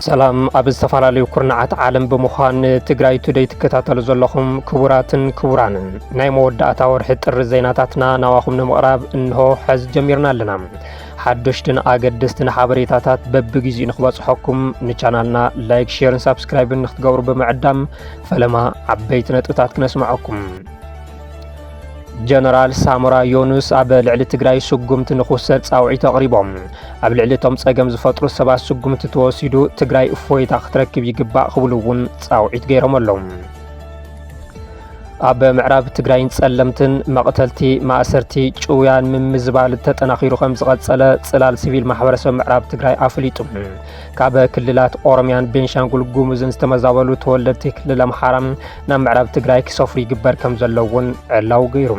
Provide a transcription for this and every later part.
ሰላም ኣብ ዝተፈላለዩ ኩርናዓት ዓለም ብምዃን ትግራይ ቱዴይ ትከታተሉ ዘለኹም ክቡራትን ክቡራንን ናይ መወዳእታ ወርሒ ጥሪ ዜናታትና ናዋኹም ንምቕራብ እንሆ ሕዚ ጀሚርና ኣለና። ሓደሽትን ኣገደስትን ሓበሬታታት በብግዚኡ ንኽበጽሐኩም ንቻናልና ላይክ፣ ሼርን ሳብስክራይብን ንኽትገብሩ ብምዕዳም ፈለማ ዓበይቲ ነጥብታት ክነስምዐኩም። ጀነራል ሳሞራ ዮኑስ ኣብ ልዕሊ ትግራይ ስጉምቲ ንኽውሰድ ጻውዒት ኣቕሪቦም ኣብ ልዕሊ እቶም ጸገም ዝፈጥሩ ሰባት ስጉምቲ ተወሲዱ ትግራይ እፎይታ ክትረክብ ይግባእ ክብሉ እውን ጻውዒት ገይሮም ኣለዉ። ኣብ ምዕራብ ትግራይን ጸለምትን መቕተልቲ ማእሰርቲ ጭውያን ምምዝባል ተጠናኺሩ ከም ዝቐጸለ ጽላል ሲቪል ማሕበረሰብ ምዕራብ ትግራይ ኣፍሊጡ ካብ ክልላት ኦሮምያን ቤንሻንጉል ጉሙዝን ዝተመዛበሉ ተወለድቲ ክልል ኣምሓራ ናብ ምዕራብ ትግራይ ክሰፍሩ ይግበር ከም ዘለዎ እውን ዕላው ገይሩ።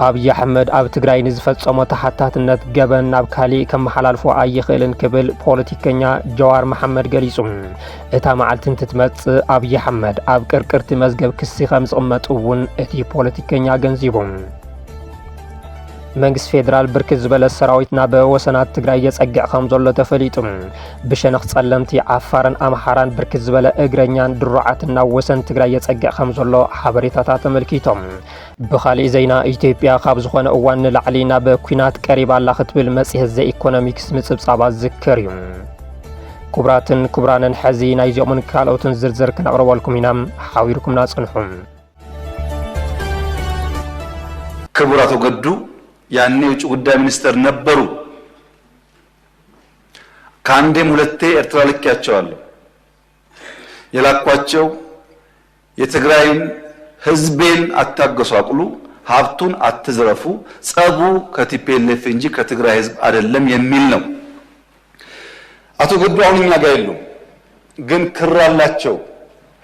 አብይ አሕመድ ኣብ ትግራይ ንዝፈጸሞ ተሓታትነት ገበን ናብ ካሊእ ከመሓላልፎ ኣይኽእልን ክብል ፖለቲከኛ ጀዋር መሐመድ ገሊጹ። እታ መዓልቲ እንትትመጽእ አብይ አሕመድ ኣብ ቅርቅርቲ መዝገብ ክሲ ከም ዝቕመጡ እውን እቲ ፖለቲከኛ ገንዚቡ። መንግስት ፌደራል ብርክት ዝበለ ሰራዊት ናብ ወሰናት ትግራይ የጸግዕ ከም ዘሎ ተፈሊጡ። ብሸነኽ ጸለምቲ ዓፋርን ኣምሓራን ብርክት ዝበለ እግረኛን ድሩዓትን ናብ ወሰን ትግራይ የጸግዕ ከም ዘሎ ሓበሬታታት ተመልኪቶም። ብኻሊእ ዜና ኢትዮጵያ ካብ ዝኾነ እዋን ንላዕሊ ናብ ኩናት ቀሪባላ ክትብል መጽሔት ዘኢኮኖሚክስ ምጽብጻባ ዝዝከር እዩ። ክቡራትን ክቡራንን ሕዚ ናይዚኦምን ካልኦትን ዝርዝር ክነቕርበልኩም ኢና። ሓቢርኩምና ጽንሑ። ክቡራቱ ገዱ ያኔ የውጭ ጉዳይ ሚኒስትር ነበሩ። ከአንዴም ሁለቴ ኤርትራ ልኬያቸዋለሁ። የላኳቸው የትግራይን ህዝቤን አታገሷቅሉ፣ ሀብቱን አትዝረፉ፣ ጸቡ ከቲፒኤልኤፍ እንጂ ከትግራይ ህዝብ አይደለም የሚል ነው። አቶ ገዱ አሁን እኛ ጋር የሉም፣ ግን ክር አላቸው፣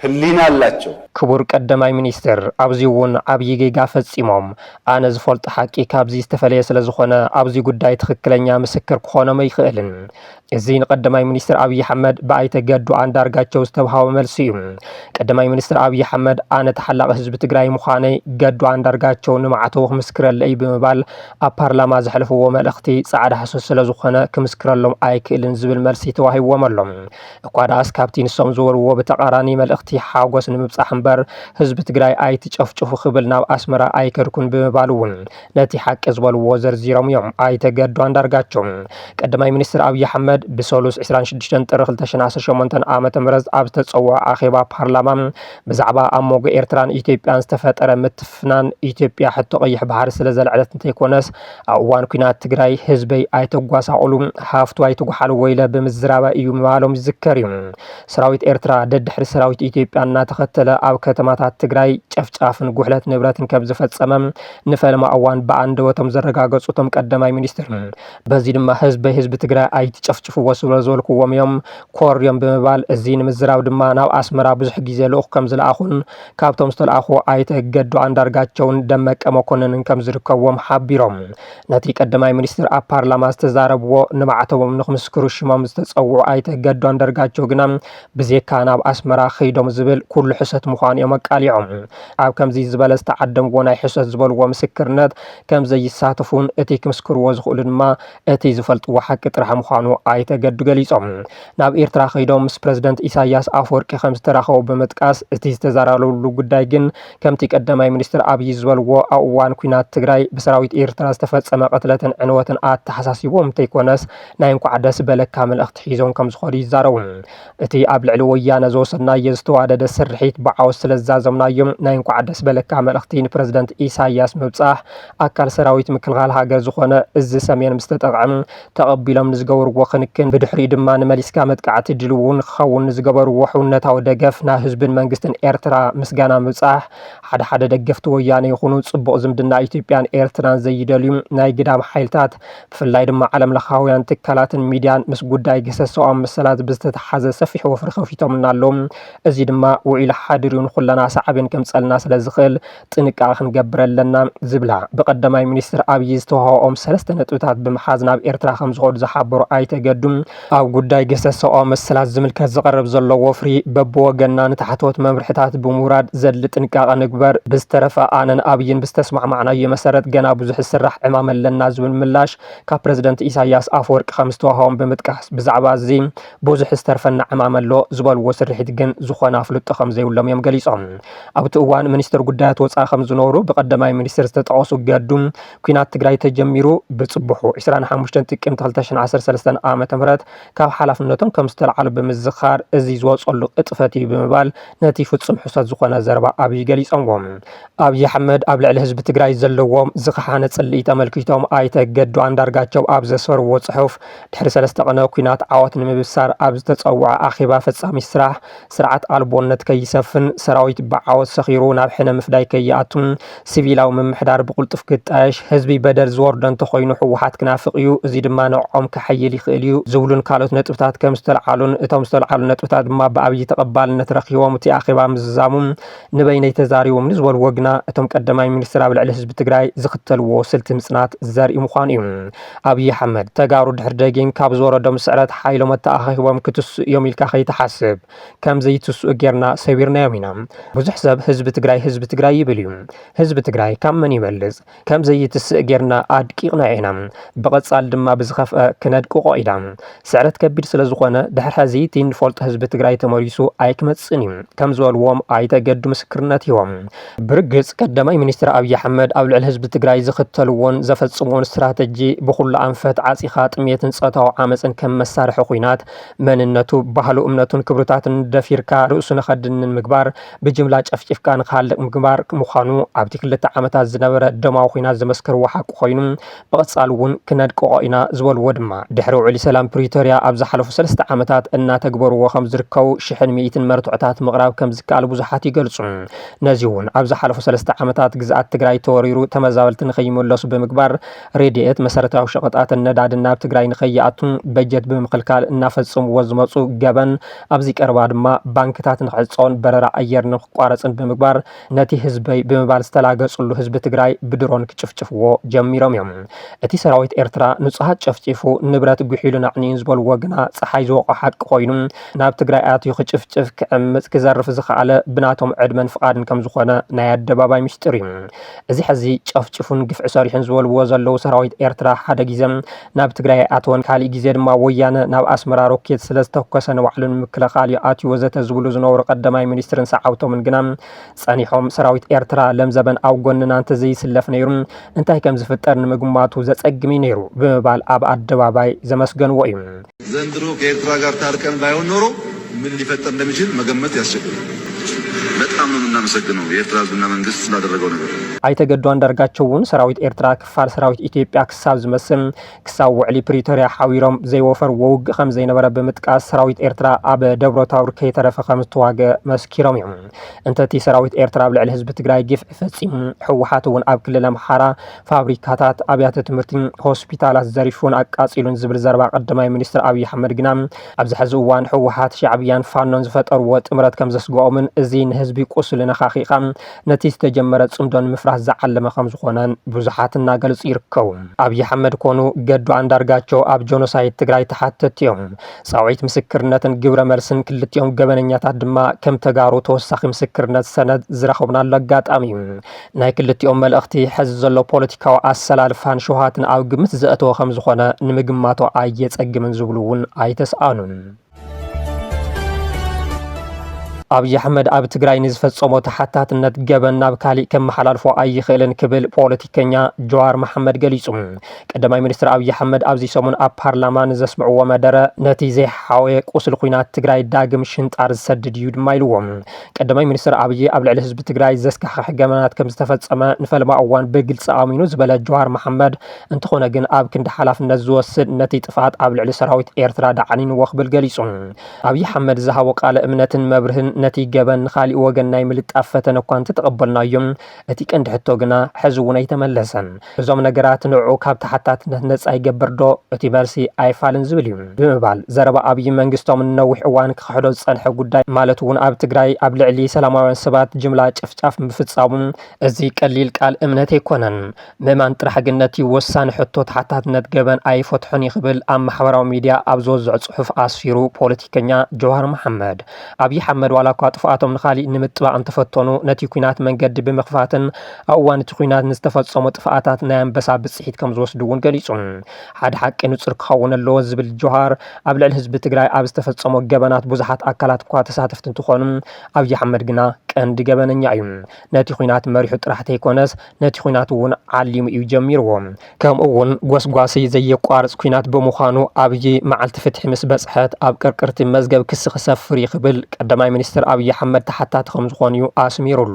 ህሊና አላቸው። ክቡር ቀዳማይ ሚኒስትር ኣብዚ እውን ዓብዪ ጌጋ ፈጺሞም ኣነ ዝፈልጦ ሓቂ ካብዚ ዝተፈለየ ስለ ዝኾነ ኣብዚ ጉዳይ ትክክለኛ ምስክር ክኾኖም ኣይኽእልን። እዚ ንቀዳማይ ሚኒስትር ኣብዪ ኣሕመድ ብኣይተ ገዱ ኣንዳርጋቸው ዝተብሃወ መልሲ እዩ። ቀዳማይ ሚኒስትር ኣብዪ ኣሕመድ ኣነ ተሓላቒ ህዝቢ ትግራይ ምዃነይ ገዱ ኣንዳርጋቸው ንማዕተው ክምስክረለይ ብምባል ኣብ ፓርላማ ዘሕልፍዎ መልእኽቲ ጻዕዳ ሓሶት ስለ ዝኾነ ክምስክረሎም ኣይክእልን ዝብል መልሲ ተዋሂቦም ኣሎ። እኳ ደኣስ ካብቲ ንሶም ዝበልዎ ብተቓራኒ መልእኽቲ ሓጎስ ንምብጻሕ እምበር ህዝቢ ትግራይ ኣይትጨፍጭፉ ክብል ናብ ኣስመራ ኣይከድኩን ብምባል እውን ነቲ ሓቂ ዝበልዎ ዘርዚሮም እዮም ኣይተ ገዱ ኣንዳርጋቸው። ቀዳማይ ሚኒስትር ኣብዪ ኣሕመድ ብሰሉስ 26 ጥሪ 2018 ዓመተ ምህረት ኣብ ዝተጸውዐ ኣኼባ ፓርላማ ብዛዕባ ኣብ ሞጎ ኤርትራን ኢትዮጵያን ዝተፈጠረ ምትፍናን ኢትዮጵያ ሕቶ ቀይሕ ባሕሪ ስለ ዘለዕለት እንተይኮነስ ኣብ እዋን ኩናት ትግራይ ህዝበይ ኣይተጓሳቑሉ ሃፍቱ ኣይትጓሓሉ ወይለ ብምዝራባ እዩ ምባሎም ይዝከር እዩ። ሰራዊት ኤርትራ ደድሕሪ ሰራዊት ኢትዮጵያ እናተኸተለ ኣብ ከተማታት ትግራይ ጨፍጫፍን ጉሕለት ንብረትን ከም ዝፈጸመ ንፈለማ እዋን ብኣንደበቶም ዘረጋገጹቶም ቀዳማይ ሚኒስትር በዚ ድማ ህዝቢ ትግራይ ኣይትጨፍጭፍዎ ስለ ዝበልክዎም እዮም ኮርዮም ብምባል እዚ ንምዝራብ ድማ ናብ ኣስመራ ብዙሕ ግዜ ልኡኽ ከም ዝለኣኹን ካብቶም ዝተለኣኹ ኣይተ ገዱ ኣንዳርጋቸውን ደመቀ መኮነንን ከም ዝርከብዎም ሓቢሮም። ነቲ ቀዳማይ ሚኒስትር ኣብ ፓርላማ ዝተዛረብዎ ንማዕተቦም ንኽምስክሩ ሽሞም ዝተጸውዑ ኣይተ ገዱ ኣንዳርጋቸው ግና ብዜካ ናብ ኣስመራ ኸይዶም ዝብል ኩሉ ሕሰት ምዃኑ እዮም ኣቃሊዖም። ኣብ ከምዚ ዝበለ ዝተዓደምዎ ናይ ሕሰት ዝበልዎ ምስክርነት ከም ዘይሳተፉን እቲ ክምስክርዎ ዝኽእሉ ድማ እቲ ዝፈልጥዎ ሓቂ ጥራሕ ምዃኑ ኣይተ ገዱ ገሊጾም። ናብ ኤርትራ ኸይዶም ምስ ፕረዚደንት ኢሳያስ ኣፈወርቂ ከም ዝተራኸቡ ብምጥቃስ እቲ ዝተዛረብሉ ጉዳይ ግን ከምቲ ቀዳማይ ሚኒስትር ኣብዪ ዝበልዎ ኣብ እዋን ኩናት ትግራይ ብሰራዊት ኤርትራ ዝተፈጸመ ቅትለትን ዕንወትን ኣተሓሳሲቦም እንተይኮነስ ናይ እንኳዕ ደስ በለካ መልእኽቲ ሒዞም ከም ዝኾኑ ይዛረቡ። እቲ ኣብ ልዕሊ ወያነ ዝወሰድናዮ ዝተዋደደ ስርሒት ብዓወት ስለ ዝዛዘምናዮም ናይ እንኳዕ ደስ በለካ መልእኽቲ ንፕረዚደንት ኢሳያስ ምብጻሕ ኣካል ሰራዊት ምክልኻል ሃገር ዝኾነ እዚ ሰሜን ምስ ተጠቕዐም ተቐቢሎም ንዝገበርዎ ክንክን ብድሕሪ ድማ ንመሊስካ መጥቃዕቲ ድልውን ክኸውን ንዝገበርዎ ሕውነታዊ ደገፍ ናብ ህዝብን መንግስትን ኤርትራ ምስጋና ምብጻሕ ሓደ ደገፍቲ ወያነ ይኹኑ ጽቡቕ ዝምድና ኢትዮጵያን ኤርትራን ዘይደልዩ ናይ ግዳም ሓይልታት ብፍላይ ድማ ዓለም ለኻውያን ትካላትን ሚድያን ምስ ጉዳይ ገሰሰኦም መሰላት ብዝተተሓዘ ሰፊሕ ወፍሪ ከፊቶምና ኣለዎም። እዚ ድማ ውዒል ሓድሩን ኩለና ሰዓብን ከምፀልና ስለ ዝኽእል ጥንቃቐ ክንገብረለና ዝብላ ብቀዳማይ ሚኒስትር ኣብይ ዝተዋህኦም 3 ነጥብታት ብምሓዝ ናብ ኤርትራ ከም ዝኸዱ ዝሓበሩ ኣይተገዱም ኣብ ጉዳይ ገሰሰኦ መሰላት ዝምልከት ዝቐርብ ዘሎ ወፍሪ በብወገንና ንታሕተዎት መምርሕታት ብምውራድ ዘድሊ ጥንቃቐ ንግበር ብዝተረፈ ኣነን ኣብይን ብዝተስማዕማዕናዮ መሰረት ገና ብዙሕ ስራሕ ዕማም ኣለና ዝብል ምላሽ ካብ ፕረዚደንት ኢሳያስ ኣፈወርቂ ከም ዝተዋህኦም ብምጥቃስ ብዛዕባ እዚ ብዙሕ ዝተርፈና ዕማም ኣሎ ዝበልዎ ስርሒት ግን ዝኾነ ኣፍልጦ ከም ዘይብሎም እዮም ገሊፆም ኣብቲ እዋን ሚኒስትር ጉዳያት ወፃኢ ከም ዝነበሩ ብቀዳማይ ሚኒስትር ዝተጠቐሱ ገዱ ኩናት ትግራይ ተጀሚሩ ብጽቡሑ 25 ጥቅምቲ 2013 ዓ.ም ካብ ሓላፍነቶም ከም ዝተለዓሉ ብምዝኻር እዚ ዝወፀሉ ቅጥፈት እዩ ብምባል ነቲ ፍጹም ሕሰት ዝኾነ ዘረባ ኣብይ ገሊፆምዎም ኣብይ ኣሕመድ ኣብ ልዕሊ ህዝቢ ትግራይ ዘለዎም ዝኸሓነ ጽልኢ ተመልኪቶም ኣይተገዱ አንዳርጋቸው ኣብ ዘሰርዎ ጽሑፍ ድሕሪ 3 ቀነ ኩናት ዓወት ንምብሳር ኣብ ዝተጸውዐ ኣኼባ ፈጻሚ ስራሕ ስርዓት ኣልቦነት ከይሰፍን ሰራዊት ብዓወት ሰኺሩ ናብ ሕነ ምፍዳይ ከይኣቱ ሲቪላዊ ምምሕዳር ብቁልጥፍ ክጣየሽ ህዝቢ በደል ዝወርዶ እንተኾይኑ ሕወሓት ክናፍቕ እዩ እዚ ድማ ንዖም ክሓይል ይኽእል እዩ ዝብሉን ካልኦት ነጥብታት ከም ዝተለዓሉን እቶም ዝተለዓሉ ነጥብታት ድማ ብኣብይ ተቐባልነት ረኺቦም እቲ ኣኼባ ምዝዛሙ ንበይነይ ተዛሪቦም ንዝበሉ ወግና እቶም ቀዳማይ ሚኒስትር ኣብ ልዕሊ ህዝቢ ትግራይ ዝኽተልዎ ስልቲ ምጽናት ዘርኢ ምዃኑ እዩ ኣብይ ኣሕመድ ተጋሩ ድሕሪ ደጊን ካብ ዝወረዶም ስዕረት ሓይሎም ተኣኺቦም ክትስኡ እዮም ኢልካ ከይተሓስብ ከም ዘይትስኡ ጌርና ሰቢርናዮም ኢና ብዙሕ ሰብ ህዝቢ ትግራይ ይብል እዩ ህዝቢ ትግራይ ካብ መን ይበልጽ ከም ዘይትስእ ጌርና ኣድቂቕና ኢና ብቐጻል ድማ ብዝኸፍአ ክነድቅቆ ኢና ስዕረት ከቢድ ስለ ዝኾነ ድሕሪ ሕዚ እቲ ንፈልጦ ህዝቢ ትግራይ ተመሊሱ ኣይክመጽን እዩ ከም ዝበልዎም ኣይተገዱ ምስክርነት ሂቦም ብርግጽ ቀዳማይ ሚኒስትር ኣብይ ኣሕመድ ኣብ ልዕሊ ህዝቢ ትግራይ ዝኽተልዎን ዘፈጽምዎን ስትራቴጂ ብኩሉ ኣንፈት ዓጺኻ ጥሜትን ጸታዊ ዓመፅን ከም መሳርሒ ኩናት መንነቱ ባህሉ እምነቱን ክብርታትን ደፊርካ ርእሱ ንኸድንን ምግባር ብጅምላ ጨፍጭፍካ ንኻልቕ ምግባር ምዃኑ ኣብቲ 2 ዓመታት ዝነበረ ደማዊ ኩናት ዘመስክርዎ ሓቂ ኮይኑ ብቐጻሊ እውን ክነድቅቆ ኢና ዝበልዎ ድማ ድሕሪ ውዕሊ ሰላም ፕሪቶርያ ኣብ ዝሓለፉ 3 ዓመታት እናተግበርዎ ከም ዝርከቡ 100 መርትዖታት ምቕራብ ከም ዝከኣል ብዙሓት ይገልጹ ነዚ እውን ኣብ ዝሓለፉ 3 ዓመታት ግዝኣት ትግራይ ተወሪሩ ተመዛበልቲ ንኸይመለሱ ብምግባር ሬድኤት መሰረታዊ ሸቐጣትን ነዳድን ናብ ትግራይ ንኸይኣቱ በጀት ብምክልካል እናፈጽምዎ ዝመፁ ገበን ኣብዚ ቀረባ ድማ ባንክታት ንኽዕፀውን በረራ ኣየር ንኽቋረፅን ብምግባር ነቲ ህዝበይ ብምባል ዝተላገፅሉ ህዝቢ ትግራይ ብድሮን ክጭፍጭፍዎ ጀሚሮም እዮም እቲ ሰራዊት ኤርትራ ንጹሃት ጨፍጪፉ ንብረት ጉሒሉ ናዕኒን ዝበልዎ ግና ፀሓይ ዝወቆ ሓቂ ኮይኑ ናብ ትግራይ ኣትዩ ክጭፍጭፍ ክዕምፅ ክዘርፍ ዝኸኣለ ብናቶም ዕድመን ፍቓድን ከም ዝኾነ ናይ ኣደባባይ ምስጢር እዩ እዚ ሕዚ ጨፍጭፉን ግፍዒ ሰሪሑን ዝበልዎ ዘለው ሰራዊት ኤርትራ ሓደ ግዜ ናብ ትግራይ ኣትወን ካሊእ ግዜ ድማ ወያነ ናብ ኣስመራ ሮኬት ስለ ዝተኮሰ ንባዕሉ ንምክልኻል ኣትዩ ወዘተ ዝብሉ ዝነበሩ ቀዳማይ ሚኒስትርን ሰዓብቶምን ግና ጸኒሖም ሰራዊት ኤርትራ ለምዘበን ኣብ ጎንና እንተዘይስለፍ ነይሩ እንታይ ከም ዝፍጠር ንምግማቱ ዘጸግሚ ነይሩ ብምባል ኣብ ኣደባባይ ዘመስገንዎ እዩ ዘንድሮ ከኤርትራ ጋር ታርቀን ባይሆን ኖሮ ምን ሊፈጠር እንደሚችል መገመት ያስቸግራል በጣም ነው የምናመሰግነው የኤርትራ ህዝብና መንግስት ስላደረገው ነገር ኣይተገዱ አንዳርጋቸውን ሰራዊት ኤርትራ ክፋል ሰራዊት ኢትዮጵያ ክሳብ ዝመስል ክሳብ ውዕሊ ፕሪቶርያ ሓዊሮም ዘይወፈር ወውግ ከም ዘይነበረ ብምጥቃስ ሰራዊት ኤርትራ ኣብ ደብረ ታቦር ከይተረፈ ከም ዝተዋግአ መስኪሮም እዮም እንተቲ ሰራዊት ኤርትራ ኣብ ልዕሊ ህዝቢ ትግራይ ግፍዒ ፈጺሙ ሕወሓት እውን ኣብ ክልል ኣምሓራ ፋብሪካታት ኣብያተ ትምህርቲ ሆስፒታላት ዘሪፉን ኣቃጺሉን ዝብል ዘረባ ቀዳማይ ሚኒስትር ኣብይ ኣሕመድ ግና ኣብዚ ሕዚ እዋን ሕወሓት ሻዕብያን ፋኖን ዝፈጠርዎ ጥምረት ከም ዘስግኦምን እዚ ንህዝቢ ቁስሊ ነኻኺኻ ነቲ ዝተጀመረ ጽምዶን ምፍራስ ዝዓለመ ከም ዝኾነን ብዙሓት እናገልጹ ይርከቡ ኣብይ ኣሕመድ ኮኑ ገዱ አንዳርጋቸው ኣብ ጆኖሳይድ ትግራይ ተሓተቱ እዮም ጻውዒት ምስክርነትን ግብረ መልስን ክልቲኦም ገበነኛታት ድማ ከም ተጋሩ ተወሳኺ ምስክርነት ሰነድ ዝረኸቡናሉ ኣጋጣሚ እዩ ናይ ክልቲኦም መልእኽቲ ሕዚ ዘሎ ፖለቲካዊ ኣሰላልፋን ሸውሃትን ኣብ ግምት ዘእተወ ከም ዝኾነ ንምግማቶ ኣየጸግምን ዝብሉ እውን ኣይተስኣኑን ኣብይ ኣሕመድ ኣብ ትግራይ ንዝፈጸሞ ተሓታትነት ገበን ናብ ካሊእ ከመሓላልፎ ኣይኽእልን ክብል ፖለቲከኛ ጀዋር መሐመድ ገሊጹ ቀዳማይ ሚኒስትር ኣብይ ኣሕመድ ኣብዚ ሰሙን ኣብ ፓርላማ ንዘስምዕዎ መደረ ነቲ ዘይሓወየ ቁስሊ ኩናት ትግራይ ዳግም ሽንጣር ዝሰድድ እዩ ድማ ኢልዎም ቀዳማይ ሚኒስትር ኣብይ ኣብ ልዕሊ ህዝቢ ትግራይ ዘስካሕክሕ ገበናት ከም ዝተፈጸመ ንፈልማ እዋን ብግልፂ ኣሚኑ ዝበለ ጀዋር መሐመድ እንተኾነ ግን ኣብ ክንዲ ሓላፍነት ዝወስድ ነቲ ጥፋት ኣብ ልዕሊ ሰራዊት ኤርትራ ዳዕኒንዎ ክብል ገሊጹ ኣብይ ኣሕመድ ዝሃቦ ቃለ እምነትን መብርህን ነቲ ገበን ንኻሊእ ወገን ናይ ምልጣፍ ፈተነ እኳ እንተተቐበልናዮም እቲ ቀንዲ ሕቶ ግና ሕዚ እውን ኣይተመለሰን። እዞም ነገራት ንዕኡ ካብ ተሓታትነት ነፃ ይገብር ዶ? እቲ መልሲ ኣይፋልን ዝብል እዩ ብምባል ዘረባ ኣብይ መንግስቶም ንነዊሕ እዋን ክሕዶ ዝፀንሐ ጉዳይ ማለት እውን ኣብ ትግራይ ኣብ ልዕሊ ሰላማውያን ሰባት ጅምላ ጭፍጫፍ ምፍፃሙ እዚ ቀሊል ቃል እምነት ኣይኮነን። ምእማን ጥራሕ ግን ነቲ ወሳኒ ሕቶ ተሓታትነት ገበን ኣይፈትሖን ይኽብል ኣብ ማሕበራዊ ሚድያ ኣብ ዝወዝዖ ፅሑፍ ኣስፊሩ ፖለቲከኛ ጀዋር መሓመድ ኣብይ ኣሕመድ ዋላ እኳ ጥፍኣቶም ንኻሊእ ንምጥባቅ እንተፈተኑ ነቲ ኩናት መንገዲ ብምኽፋትን ኣብ እዋን እቲ ኩናት ንዝተፈፀሙ ጥፍኣታት ናይ ኣንበሳ ብፅሒት ከም ዝወስዱ እውን ገሊጹ ሓደ ሓቂ ንጹር ክኸውን ኣለዎ ዝብል ጀዋር ኣብ ልዕሊ ህዝቢ ትግራይ ኣብ ዝተፈፀሙ ገበናት ብዙሓት ኣካላት እኳ ተሳተፍቲ እንትኾኑ ኣብይ ኣሕመድ ግና ቀንዲ ገበነኛ እዩ። ነቲ ኩናት መሪሑ ጥራሕ ተይኮነስ ነቲ ኩናት እውን ዓሊሙ እዩ ጀሚርዎ። ከምኡ እውን ጎስጓሲ ዘየቋርፅ ኩናት ብምዃኑ ኣብይ መዓልቲ ፍትሒ ምስ በፅሐት ኣብ ቅርቅርቲ መዝገብ ክሲ ክሰፍር ይኽብል ቀዳማይ ሚኒስትር ኣብይ ኣሕመድ ተሓታቲ ከም ዝኾኑ እዩ ኣስሚሩሉ።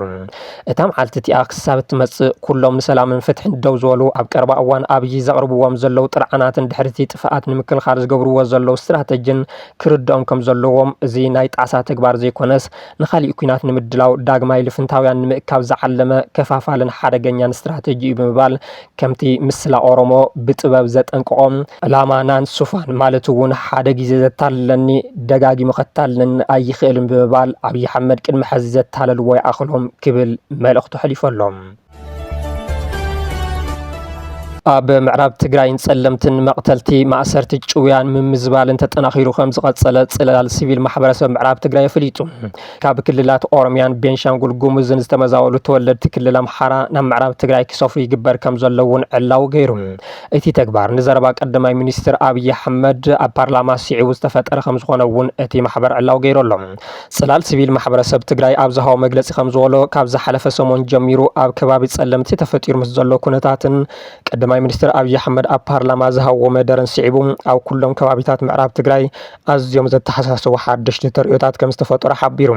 እታ መዓልቲ እቲኣ ክሳብ እትመፅእ ኩሎም ንሰላምን ፍትሕን ደው ዝበሉ ኣብ ቀረባ እዋን ኣብይ ዘቕርብዎም ዘለው ጥርዓናትን ድሕርቲ ጥፍኣት ንምክልኻል ዝገብርዎ ዘለው ስትራተጅን ክርድኦም ከም ዘለዎም እዚ ናይ ጣዕሳ ተግባር ዘይኮነስ ንኻሊእ ኩናት ንምድላው ዳግማይ ልፍንታውያን ንምእካብ ዝዓለመ ከፋፋልን ሓደገኛን ስትራተጂ እዩ ብምባል ከምቲ ምስላ ኦሮሞ ብጥበብ ዘጠንቅቖም ዕላማ ናንሱፋን ማለት እውን ሓደ ግዜ ዘታልለኒ ደጋጊሙ ከታልለኒ ኣይኽእልን ብምባል ኣብይ ኣሕመድ ቅድሚ ሕዚ ዘታለልዎ ይኣኽሎም ክብል መልእኽቱ ሕሊፈሎም። ኣብ ምዕራብ ትግራይን ጸለምትን መቕተልቲ ማእሰርቲ ጭውያን ምምዝባልን ተጠናኺሩ ከም ዝቐጸለ ጽላል ሲቪል ማሕበረሰብ ምዕራብ ትግራይ ኣፍሊጡ። ካብ ክልላት ኦሮምያን ቤንሻንጉል ጉሙዝን ዝተመዛበሉ ተወለድቲ ክልል ኣምሓራ ናብ ምዕራብ ትግራይ ክሰፍሩ ይግበር ከም ዘሎ እውን ዕላው ገይሩ። እቲ ተግባር ንዘረባ ቀዳማይ ሚኒስትር ኣብይ ኣሕመድ ኣብ ፓርላማ ሲዒቡ ዝተፈጠረ ከም ዝኾነ እውን እቲ ማሕበር ዕላው ገይሮሎም። ጽላል ሲቪል ማሕበረሰብ ትግራይ ኣብ ዝሃቦ መግለፂ ከም ዝበሎ ካብ ዝሓለፈ ሰሞን ጀሚሩ ኣብ ከባቢ ጸለምቲ ተፈጢሩ ምስ ዘሎ ኩነታትን ቀዳማይ ሚኒስትር ኣብይ ኣሕመድ ኣብ ፓርላማ ዝሃብዎ መደረን ሲዒቡ ኣብ ኩሎም ከባቢታት ምዕራብ ትግራይ ኣዝዮም ዘተሓሳሰቡ ሓደሽቲ ተርእዮታት ከም ዝተፈጠሩ ሓቢሩ።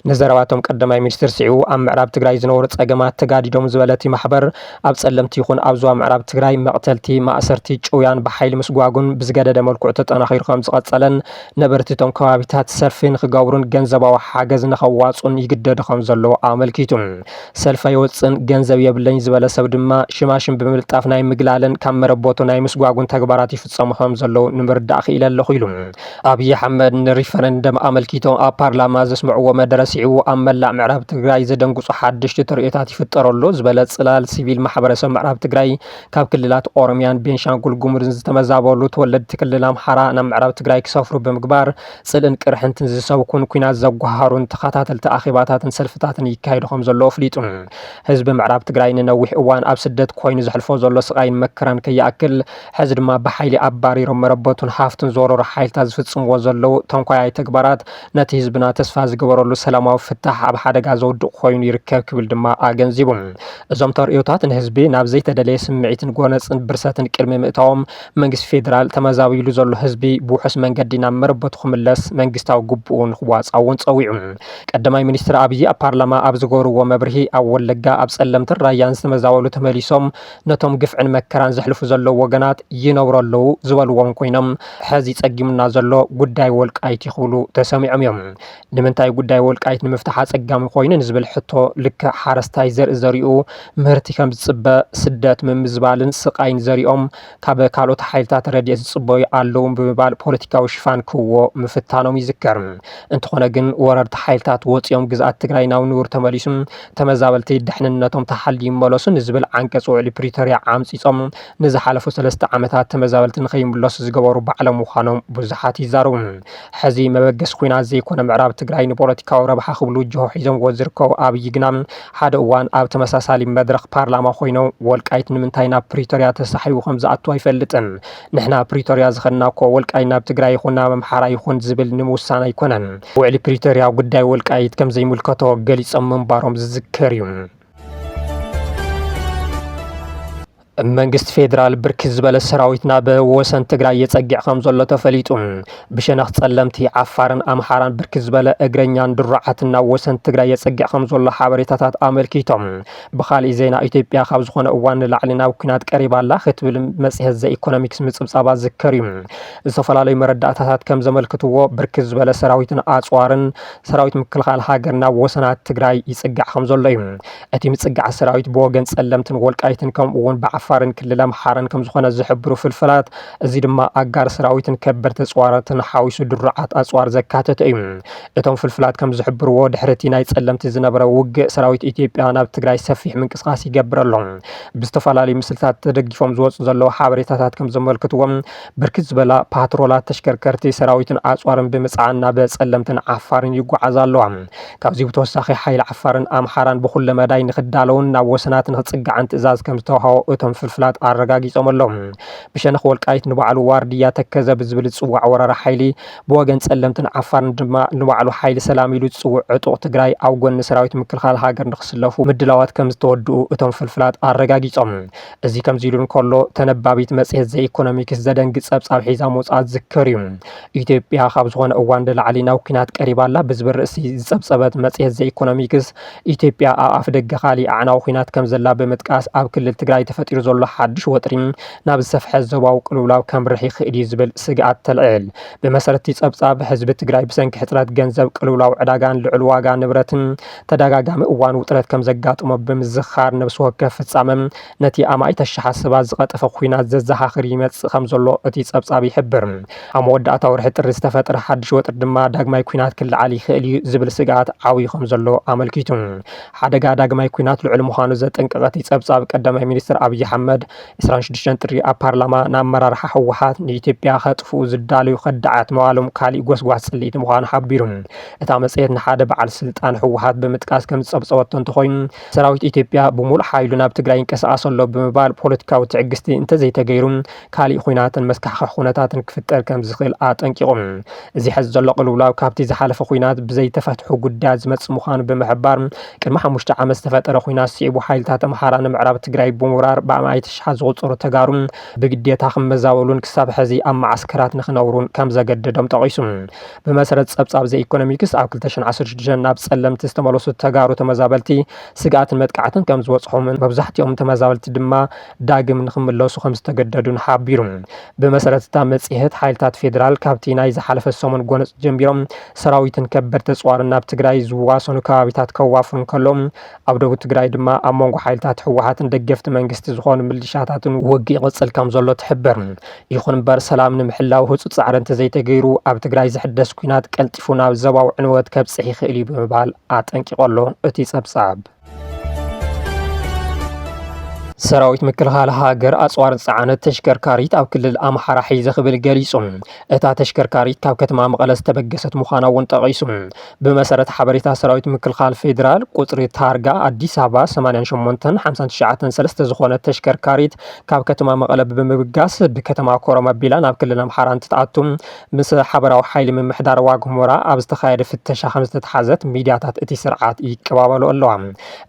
ንዘረባቶም ቀዳማይ ሚኒስትር ሲዒቡ ኣብ ምዕራብ ትግራይ ዝነበሩ ፀገማት ተጋዲዶም ዝበለቲ ማሕበር ኣብ ጸለምቲ ይኹን ኣብ ዞባ ምዕራብ ትግራይ መቕተልቲ ማእሰርቲ ጭውያን ብሓይሊ ምስጓጉን ብዝገደደ መልክዑ ተጠናኺሩ ከም ዝቐጸለን ነበርቲቶም ከባቢታት ሰልፊ ንክገብሩን ገንዘባዊ ሓገዝ ንኸዋፁን ይግደዱ ከም ዘለዎ ኣመልኪቱ። ሰልፊ ኣይወፅን ገንዘብ የብለኝ ዝበለ ሰብ ድማ ሽማሽም ብምልጣፍ ናይ ምግላልን ካብ መረቦቱ ናይ ምስጓጉን ተግባራት ይፍጸሙ ከም ዘለዉ ንምርዳእ ክኢለ ኣለኹ ኢሉ። ኣብይ ኣሕመድ ንሪፈረንደም ኣመልኪቶም ኣብ ፓርላማ ዘስምዕዎ መደረ ሲዒቡ ኣብ መላእ ምዕራብ ትግራይ ዘደንግጹ ሓደሽቲ ትርኢታት ይፍጠረሉ ዝበለ ጽላል ሲቪል ማሕበረሰብ ምዕራብ ትግራይ ካብ ክልላት ኦሮምያን ቤንሻንጉል ጉሙዝን ዝተመዛበሉ ተወለድቲ ክልል ኣምሓራ ናብ ምዕራብ ትግራይ ክሰፍሩ ብምግባር ጽልእን ቅርሕንትን ዝሰብኩን ኩናት ዘጓሃሩን ተኸታተልቲ ኣኼባታትን ሰልፍታትን ይካየዱ ከም ዘለዎ ኣፍሊጡ። ህዝቢ ምዕራብ ትግራይ ንነዊሕ እዋን ኣብ ስደት ኮይኑ ዘሕልፎ ዘሎ ስቃይን መከራን ከይኣክል ሕዚ ድማ ብሓይሊ ኣባሪሮም መረበቱን ሃፍቱን ዝወረሩ ሓይልታት ዝፍጽምዎ ዘለው ተንኳያይ ተግባራት ነቲ ህዝብና ተስፋ ዝገበረሉ ሰላማዊ ፍታሕ ኣብ ሓደጋ ዘውድቕ ኮይኑ ይርከብ ክብል ድማ ኣገንዚቡ። እዞም ተርእዮታት ንህዝቢ ናብ ዘይተደለየ ስምዒትን ጎነፅን ብርሰትን ቅድሚ ምእታዎም መንግስቲ ፌደራል ተመዛቢሉ ዘሎ ህዝቢ ብውሑስ መንገዲ ናብ መረበቱ ክምለስ መንግስታዊ ግቡኡን ክዋፃ እውን ፀዊዑ። ቀዳማይ ሚኒስትር ኣብይ ኣብ ፓርላማ ኣብ ዝገበርዎ መብርሂ ኣብ ወለጋ ኣብ ጸለምትን ራያን ዝተመዛበሉ ተመሊሶም ነቶም ግፍዕን መከራን ዘሕልፉ ዘለዉ ወገናት ይነብሩ ኣለዉ ዝበልዎም ኮይኖም ሕዚ ጸጊሙና ዘሎ ጉዳይ ወልቃይት ይኽብሉ ተሰሚዖም እዮም። ንምንታይ ጉዳይ ወልቃይት ንምፍታሕ አጸጋሚ ኮይኑ ንዝብል ሕቶ ልክዕ ሓረስታይ ዘርኢ ዘሪኡ ምህርቲ ከም ዝጽበእ ስደት ምምዝባልን ስቃይን ዘሪኦም ካብ ካልኦት ሓይልታት ረድኤት ዝጽበዩ ኣለዉ ብምባል ፖለቲካዊ ሽፋን ክህቦ ምፍታኖም ይዝከር። እንተኾነ ግን ወረርቲ ሓይልታት ወፂኦም ግዝኣት ትግራይ ናብ ንቡር ተመሊሱ ተመዛበልቲ ድሕንነቶም ተሓልዩ ይመለሱ ንዝብል ዓንቀጽ ውዕሊ ፕሪቶርያ ዓምፂጾም ንዝሓለፉ 3 ዓመታት ተመዛበልቲ ንኸይምለሱ ዝገበሩ ባዕሎም ምዃኖም ብዙሓት ይዛረቡ። ሕዚ መበገስ ኩናት ዘይኮነ ምዕራብ ትግራይ ንፖለቲካዊ ረብሓ ክብሉ ጅሆ ሒዞምዎ ዝርከቡ ኣብይ ግና ሓደ እዋን ኣብ ተመሳሳሊ መድረኽ ፓርላማ ኮይኖም ወልቃይት ንምንታይ ናብ ፕሪቶርያ ተሳሒቡ ከም ዝኣቱ ኣይፈልጥን። ንሕና ፕሪቶርያ ዝኸድና እኮ ወልቃይት ናብ ትግራይ ይኹን ናብ ኣምሓራ ይኹን ዝብል ንምውሳን ኣይኮነን። ውዕሊ ፕሪቶርያ ጉዳይ ወልቃይት ከም ዘይምልከቶ ገሊፆም ምንባሮም ዝዝከር እዩ። መንግስት ፌደራል ብርክት ዝበለ ሰራዊትና በወሰን ትግራይ የጸጊዕ ከም ዘሎ ተፈሊጡ ብሸነኽ ጸለምቲ ዓፋርን ኣምሓራን ብርክት ዝበለ እግረኛን ድራዓትና ወሰን ትግራይ የጸጊዕ ከም ዘሎ ሓበሬታታት ኣመልኪቶም ብኻልእ ዜና ኢትዮጵያ ካብ ዝኾነ እዋን ንላዕሊ ናብ ኩናት ቀሪባላ ክትብል መጽሔት ዘ ኢኮኖሚክስ ምጽብጻባ ዝከር እዩ ዝተፈላለዩ መረዳእታታት ከም ዘመልክትዎ ብርክት ዝበለ ሰራዊትን ኣጽዋርን ሰራዊት ምክልኻል ሃገርና ወሰናት ትግራይ ይጽጋዕ ከም ዘሎ እዩ እቲ ምጽጋዕ ሰራዊት ብወገን ጸለምትን ወልቃይትን ከም እውን ዓፋርን ክልል ኣምሓራን ከም ዝኾነ ዝሕብሩ ፍልፍላት እዚ ድማ ኣጋር ሰራዊትን ከበርተ ጽዋራትን ሓዊሱ ድራዓት ኣጽዋር ዘካተተ እዩ እቶም ፍልፍላት ከም ዝሕብርዎ ድሕርቲ ናይ ጸለምቲ ዝነበረ ውግእ ሰራዊት ኢትዮጵያ ናብ ትግራይ ሰፊሕ ምንቅስቃስ ይገብር ኣሎ ብዝተፈላለዩ ምስልታት ተደጊፎም ዝወፁ ዘለዉ ሓበሬታታት ከም ዘመልክትዎም ብርክት ዝበላ ፓትሮላት ተሽከርከርቲ ሰራዊትን ኣጽዋርን ብምጽዓን ናብ ጸለምትን ዓፋርን ይጓዓዛ ኣለዋ ካብዚ ብተወሳኺ ሓይሊ ዓፋርን ኣምሓራን ብኩለ መዳይ ንኽዳለውን ናብ ወሰናትን ክጽጋዕን ትእዛዝ ከም ዝተውሃቦ እቶም ፍልፍላት ኣረጋጊጾም ኣሎም ብሸነኽ ወልቃይት ንባዕሉ ዋርድያ ተከዘ ብዝብል ዝጽዋዕ ወራራ ሓይሊ ብወገን ጸለምትን ዓፋርን ድማ ንባዕሉ ሓይሊ ሰላም ኢሉ ዝጽውዕ ዕጡቕ ትግራይ ኣብ ጎኒ ሰራዊት ምክልኻል ሃገር ንኽስለፉ ምድላዋት ከም ዝተወድኡ እቶም ፍልፍላት ኣረጋጊጾም እዚ ከምዚ ኢሉ እንከሎ ተነባቢት መጽሔት ዘ ኢኮኖሚክስ ዘደንግጽ ጸብጻብ ሒዛ ምውጻእ ዝከር እዩ ኢትዮጵያ ካብ ዝኾነ እዋን ንላዕሊ ናብ ኩናት ቀሪባላ ብዝብል ርእሲ ዝጸብጸበት መጽሔት ዘ ኢኮኖሚክስ ኢትዮጵያ ኣብ ኣፍ ደገ ካሊእ ኣዕናዊ ኩናት ከም ዘላ ብምጥቃስ ኣብ ክልል ትግራይ ተፈጢሩ ዘሎ ሓድሽ ወጥሪ ናብ ዝሰፍሐ ዞባዊ ቅልውላው ከምርሕ ይኽእል እዩ ዝብል ስግኣት ተልዕል ብመሰረቲ ጸብጻብ ህዝቢ ትግራይ ብሰንኪ ሕፅረት ገንዘብ ቅልውላው ዕዳጋን ልዑል ዋጋ ንብረትን ተደጋጋሚ እዋን ውጥረት ከም ዘጋጥሞ ብምዝኻር ነብሲ ወከፍ ፍጻመ ነቲ ኣማኢት ኣሸሓስባ ዝቐጠፈ ኩናት ዘዘኻኽር ይመጽእ ከም ዘሎ እቲ ጸብጻብ ይሕብር ኣብ መወዳእታ ወርሒ ጥሪ ዝተፈጠረ ሓድሽ ወጥሪ ድማ ዳግማይ ኩናት ክለዓል ይኽእል እዩ ዝብል ስግኣት ዓብዪ ከም ዘሎ ኣመልኪቱ ሓደጋ ዳግማይ ኩናት ልዑል ምዃኑ ዘጠንቀቐት ጸብጻብ ቀዳማይ ሚኒስትር ኣብይ ኣሕመድ 26 ጥሪ ኣብ ፓርላማ ናብ መራርሓ ህወሓት ንኢትዮጵያ ከጥፍኡ ዝዳለዩ ከዳዓት መዋሎም ካሊእ ጎስጓስ ጽልኢት ምዃኑ ሓቢሩ እታ መጽሔት ንሓደ በዓል ስልጣን ህወሓት ብምጥቃስ ከም ዝጸብጸበቶ እንተኾይኑ ሰራዊት ኢትዮጵያ ብሙሉእ ሓይሉ ናብ ትግራይ ይንቀሳቐስ ኣሎ ብምባል ፖለቲካዊ ትዕግስቲ እንተዘይተገይሩ ካሊእ ኩናትን መስካሕካሕ ኩነታትን ክፍጠር ከም ዝኽእል ኣጠንቂቖም እዚ ሕዚ ዘሎ ቅልውላው ካብቲ ዝሓለፈ ኩናት ብዘይተፈትሑ ጉዳያት ዝመጽእ ምዃኑ ብምሕባር ቅድሚ 5 ዓመት ዝተፈጠረ ኩናት ስዒቡ ሓይልታት ኣምሓራ ንምዕራብ ትግራይ ብምውራር ብኣማኢት ሽሓት ዝቁፅሩ ተጋሩ ብግዴታ ክመዛበሉን ክሳብ ሕዚ ኣብ ማዓስከራት ንኽነብሩን ከም ዘገደዶም ጠቒሱ ብመሰረት ጸብጻብ ዘ ኢኮኖሚክስ ኣብ 2016 ናብ ጸለምቲ ዝተመለሱ ተጋሩ ተመዛበልቲ ስግኣትን መጥቃዕትን ከም ዝበጽሖምን መብዛሕትኦም ተመዛበልቲ ድማ ዳግም ንኽምለሱ ከም ዝተገደዱን ሓቢሩ ብመሰረት እታ መጽሔት ሓይልታት ፌደራል ካብቲ ናይ ዝሓለፈ ሰሙን ጎነፅ ጀሚሮም ሰራዊትን ከበድቲ ጽዋርን ናብ ትግራይ ዝዋሰኑ ከባቢታት ከዋፍሩን ከሎም ኣብ ደቡብ ትግራይ ድማ ኣብ መንጎ ሓይልታት ህወሓትን ደገፍቲ መንግስቲ ዝኾኑ ምልሻታትን ውግእ ይቕጽል ከም ዘሎ ትሕብር ይኹን እምበር ሰላም ንምሕላው ህፁፅ ጻዕሪ እንተዘይተገይሩ ኣብ ትግራይ ዝሕደስ ኩናት ቀልጢፉ ናብ ዞባዊ ዕንወት ከብጽሕ ይኽእል እዩ ብምባል ኣጠንቂቖሎ እቲ ጸብጻብ ሰራዊት ምክልኻል ሃገር ኣጽዋር ጸዓነት ተሽከርካሪት ኣብ ክልል ኣምሓራ ሒዘ ክብል ገሊጹ እታ ተሽከርካሪት ካብ ከተማ መቐለ ዝተበገሰት ምዃና እውን ጠቒሱ ብመሰረት ሓበሬታ ሰራዊት ምክልኻል ፌደራል ቁጽሪ ታርጋ ኣዲስ ኣበባ 8859 ዝኾነት ተሽከርካሪት ካብ ከተማ መቐለ ብምብጋስ ብከተማ ኮረም ኣቢላ ናብ ክልል ኣምሓራ እንትትኣቱ ምስ ሓበራዊ ሓይሊ ምምሕዳር ዋግ ሁመራ ኣብ ዝተኻየደ ፍተሻ ከም ዝተተሓዘት ሚድያታት እቲ ስርዓት ይቀባበሉ ኣለዋ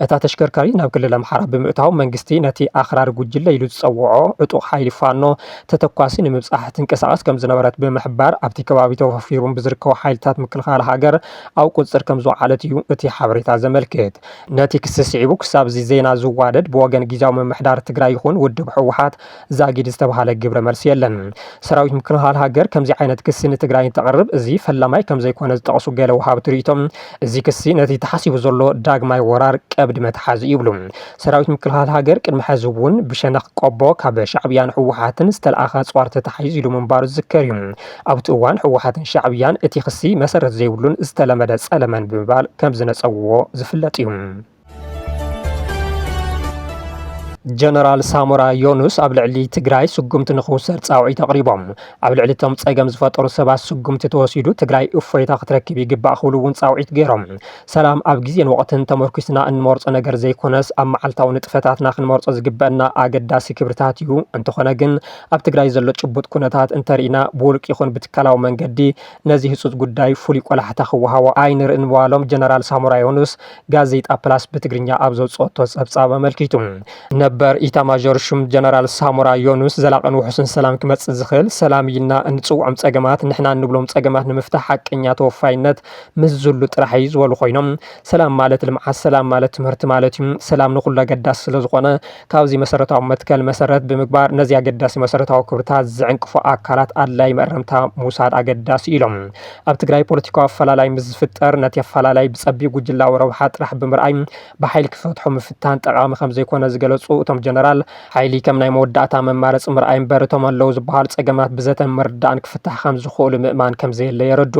እታ ተሽከርካሪት ናብ ክልል ኣምሓራ ብምእታው መንግስቲ ነቲ ኣኽራሪ ጉጅለ ኢሉ ዝጸውዖ ዕጡቕ ሓይሊ ፋኖ ተተኳሲ ንምብጻሕ ትንቀሳቐስ ከም ዝነበረት ብምሕባር ኣብቲ ከባቢ ተወፊሮም ብዝርከቡ ሓይልታት ምክልኻል ሃገር ኣብ ቁጽር ከም ዝወዓለት እዩ እቲ ሓበሬታ ዘመልክት ነቲ ክሲ ስዒቡ ክሳብ እዚ ዜና ዝዋደድ ብወገን ጊዜያዊ ምምሕዳር ትግራይ ይኹን ውድብ ህወሓት ዛጊድ ዝተባሃለ ግብረ መልሲ የለን ሰራዊት ምክልኻል ሃገር ከምዚ ዓይነት ክሲ ንትግራይ እንተቕርብ እዚ ፈላማይ ከም ዘይኮነ ዝጠቕሱ ገለ ወሃብቲ ርእቶም እዚ ክሲ ነቲ ተሓሲቡ ዘሎ ዳግማይ ወራር ቀብዲ መትሓዚ ይብሉ ሰራዊት ምክልኻል ሃገር ቅድሚ ሕዚ እውን ብሸነኽ ቆቦ ካብ ሻዕብያን ህወሓትን ዝተለኣኸ ኣጽዋር ተታሒዙ ኢሉ ምንባሩ ዝዝከር እዩ ኣብቲ እዋን ህወሓትን ሻዕብያን እቲ ክሲ መሰረት ዘይብሉን ዝተለመደ ጸለመን ብምባል ከም ዝነጸውዎ ዝፍለጥ እዩ ጀነራል ሳሞራ ዮኑስ ኣብ ልዕሊ ትግራይ ስጉምቲ ንኽውሰድ ጻውዒት ኣቕሪቦም ኣብ ልዕሊ እቶም ጸገም ዝፈጠሩ ሰባት ስጉምቲ ተወሲዱ ትግራይ እፎይታ ክትረክብ ይግባእ ክብሉ እውን ጻውዒት ገይሮም ሰላም ኣብ ግዜን ወቕትን ተመርኩስና እንመርጾ ነገር ዘይኮነስ ኣብ መዓልታዊ ንጥፈታትና ክንመርጾ ዝግበአና ኣገዳሲ ክብርታት እዩ እንተኾነ ግን ኣብ ትግራይ ዘሎ ጭቡጥ ኩነታት እንተርኢና ብውልቂ ይኹን ብትካላዊ መንገዲ ነዚ ህፁፅ ጉዳይ ፍሉይ ቆላሕታ ክወሃቦ ኣይንርእን ምባሎም ጀነራል ሳሞራ ዮኑስ ጋዜጣ ፕላስ ብትግርኛ ኣብ ዘውፅኦቶ ጸብጻብ ኣመልኪቱ ነበር ኢታማዦር ሹም ጀነራል ሳሞራ ዮኑስ ዘላቀን ውሕስን ሰላም ክመጽእ ዝኽእል ሰላም ኢልና እንጽውዖም ጸገማት ንሕና እንብሎም ጸገማት ንምፍታሕ ሓቀኛ ተወፋይነት ምስ ዝሉ ጥራሕ እዩ ዝበሉ ኮይኖም ሰላም ማለት ልምዓት ሰላም ማለት ትምህርቲ ማለት እዩ ሰላም ንኹሉ ኣገዳሲ ስለ ዝኾነ ካብዚ መሰረታዊ መትከል መሰረት ብምግባር ነዚ ኣገዳሲ መሰረታዊ ክብርታት ዝዕንቅፉ ኣካላት ኣድላይ መረምታ ሙሳድ ኣገዳሲ ኢሎም ኣብ ትግራይ ፖለቲካዊ ኣፈላላይ ምስ ዝፍጠር ነቲ ኣፈላላይ ብጸቢብ ጉጅላዊ ረብሓ ጥራሕ ብምርኣይ ብሓይሊ ክፈትሖ ምፍታን ጠቃሚ ከም ዘይኮነ ዝገለጹ እቶም ጀነራል ሓይሊ ከም ናይ መወዳእታ መማረፂ ምርኣይ እምበረቶም ኣለዉ ዝበሃል ጸገማት ብዘተን መርዳእን ክፍታሕ ከም ዝኽእሉ ምእማን ከም ዘየለ የረዱ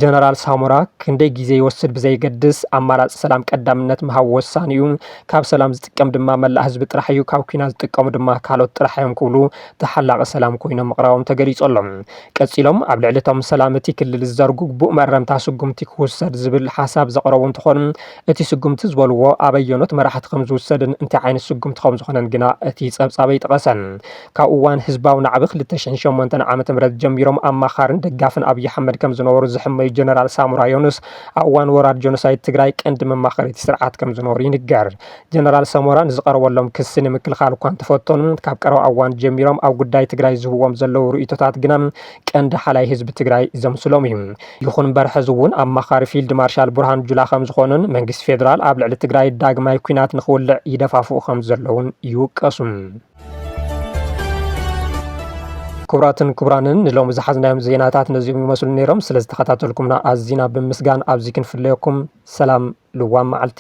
ጀነራል ሳሞራ ክንደይ ግዜ ይወስድ ብዘይገድስ ኣማራፂ ሰላም ቀዳምነት ምሃብ ወሳኒ እዩ ካብ ሰላም ዝጥቀም ድማ መላእ ህዝቢ ጥራሕ እዩ ካብ ኩናት ዝጥቀሙ ድማ ካልኦት ጥራሕ እዮም ክብሉ ተሓላቂ ሰላም ኮይኖም ምቕራቦም ተገሊጾሎም ቀጺሎም ኣብ ልዕሊ እቶም ሰላም እቲ ክልል ዝዘርጉ ግቡእ መረምታ ስጉምቲ ክውሰድ ዝብል ሓሳብ ዘቕረቡ እንትኾኑ እቲ ስጉምቲ ዝበልዎ ኣበየኖት መራሕቲ ከም ዝውሰድን እንታይ ዓይነት ስጉምቲ ከም ዝኾነን ግና እቲ ጸብጻበ ይጥቀሰን ካብ እዋን ህዝባዊ ናዕቢ 2008 ዓመተ ምህረት ጀሚሮም ኣማኻርን ደጋፍን ኣብይ ኣሕመድ ከም ዝነበሩ ዝሕመዩ ጀነራል ሳሞራ ዮኑስ ኣብ እዋን ወራር ጆኖሳይድ ትግራይ ቀንዲ መማኸሪት ስርዓት ከም ዝነበሩ ይንገር ጀነራል ሳሞራ ንዝቐረበሎም ክሲ ንምክልኻል እኳ እንተፈተኑ ካብ ቀረባ እዋን ጀሚሮም ኣብ ጉዳይ ትግራይ ዝህብዎም ዘለዉ ርእይቶታት ግና ቀንዲ ሓላይ ህዝቢ ትግራይ ዘምስሎም እዩ ይኹን እምበር ሕዚ እውን ኣማኻሪ ፊልድ ማርሻል ቡርሃን ጁላ ከም ዝኾኑን መንግስቲ ፌደራል ኣብ ልዕሊ ትግራይ ዳግማይ ኩናት ንኽውልዕ ይደፋፍኡ ከም ዘለውን ይውቀሱ ክቡራትን ክቡራንን ንሎም ዝሓዝናዮም ዜናታት ነዚኦም ይመስሉ ነይሮም ስለ ዝተኸታተልኩምና ኣዝና ብምስጋን ኣብዚ ክንፍለየኩም ሰላም ልዋም መዓልቲ